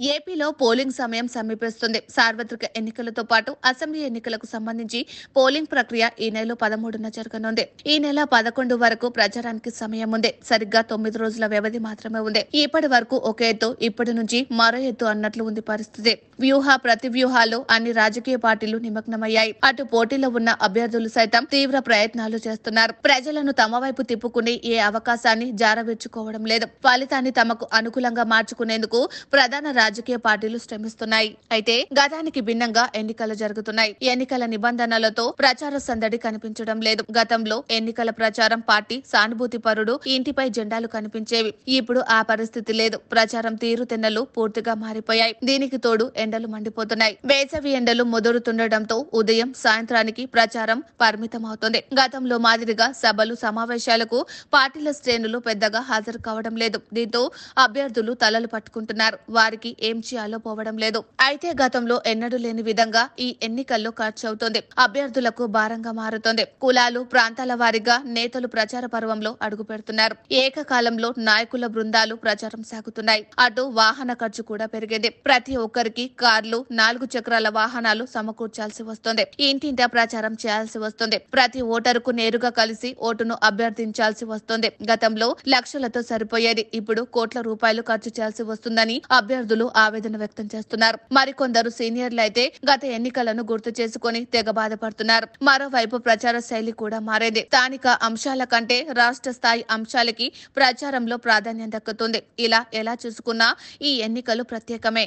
ఏపీలో పోలింగ్ సమయం సమీపిస్తుంది. సార్వత్రిక ఎన్నికలతో పాటు అసెంబ్లీ ఎన్నికలకు సంబంధించి పోలింగ్ ప్రక్రియ ఈ నెల 13న జరగనుంది. ఈ నెల 11 వరకు ప్రచారానికి సమయం ఉంది. సరిగ్గా 9 రోజుల వ్యవధి మాత్రమే ఉంది. ఇప్పటి వరకు ఒక ఎత్తు, ఇప్పటి నుంచి మరో ఎత్తు అన్నట్లు ఉంది పరిస్థితి. ప్రతివ్యూహాల్లో అన్ని రాజకీయ పార్టీలు నిమగ్నమయ్యాయి. అటు పోటీలో ఉన్న అభ్యర్థులు సైతం తీవ్ర ప్రయత్నాలు చేస్తున్నారు. ప్రజలను తమ వైపు తిప్పుకునే ఏ అవకాశాన్ని జారవిడ్చుకోవడం లేదు. ఫలితాన్ని తమకు అనుకూలంగా మార్చుకునేందుకు ప్రధాన రాజకీయ పార్టీలు శ్రమిస్తున్నాయి. అయితే గతానికి భిన్నంగా ఎన్నికలు జరుగుతున్నాయి. ఎన్నికల నిబంధనలతో ప్రచార సందడి కనిపించడం లేదు. గతంలో ఎన్నికల ప్రచారం పార్టీ సానుభూతి పరుడు, ఇంటిపై జెండాలు కనిపించేవి. ఇప్పుడు ఆ పరిస్థితి లేదు. ప్రచారం తీరుతెన్నలు పూర్తిగా మారిపోయాయి. దీనికి తోడు ఎండలు మండిపోతున్నాయి. వేసవి ఎండలు ముదురుతుండటంతో ఉదయం సాయంత్రానికి ప్రచారం పరిమితమవుతుంది. గతంలో మాదిరిగా సభలు, సమావేశాలకు పార్టీల శ్రేణులు పెద్దగా హాజరు కావడం లేదు. దీంతో అభ్యర్థులు తలలు పట్టుకుంటున్నారు. వారికి ఏం చేయాలో పోవడం లేదు. అయితే గతంలో ఎన్నడూ లేని విధంగా ఈ ఎన్నికల్లో ఖర్చు అవుతోంది. అభ్యర్థులకు భారంగా మారుతోంది. కులాలు, ప్రాంతాల వారీగా నేతలు ప్రచార పర్వంలో అడుగు పెడుతున్నారు. ఏకకాలంలో నాయకుల బృందాలు ప్రచారం సాగుతున్నాయి. అటు వాహన ఖర్చు కూడా పెరిగింది. ప్రతి ఒక్కరికి కార్లు, 4 చక్రాల వాహనాలు సమకూర్చాల్సి వస్తుంది. ఇంటింటా ప్రచారం చేయాల్సి వస్తుంది. ప్రతి ఓటరుకు నేరుగా కలిసి ఓటును అభ్యర్థించాల్సి వస్తుంది. గతంలో లక్షలతో సరిపోయేది. ఇప్పుడు కోట్ల రూపాయలు ఖర్చు చేయాల్సి వస్తుందని అభ్యర్థులు ఆవేదన వ్యక్తం చేస్తున్నారు. మరికొందరు సీనియర్లు అయితే గత ఎన్నికలను గుర్తు చేసుకుని తెగ బాధపడుతున్నారు. మరోవైపు ప్రచార శైలి కూడా మారేది. స్థానిక అంశాల కంటే రాష్ట్ర స్థాయి అంశాలకి ప్రచారంలో ప్రాధాన్యం దక్కుతుంది. ఇలా ఎలా చూసుకున్నా ఈ ఎన్నికలు ప్రత్యేకమే.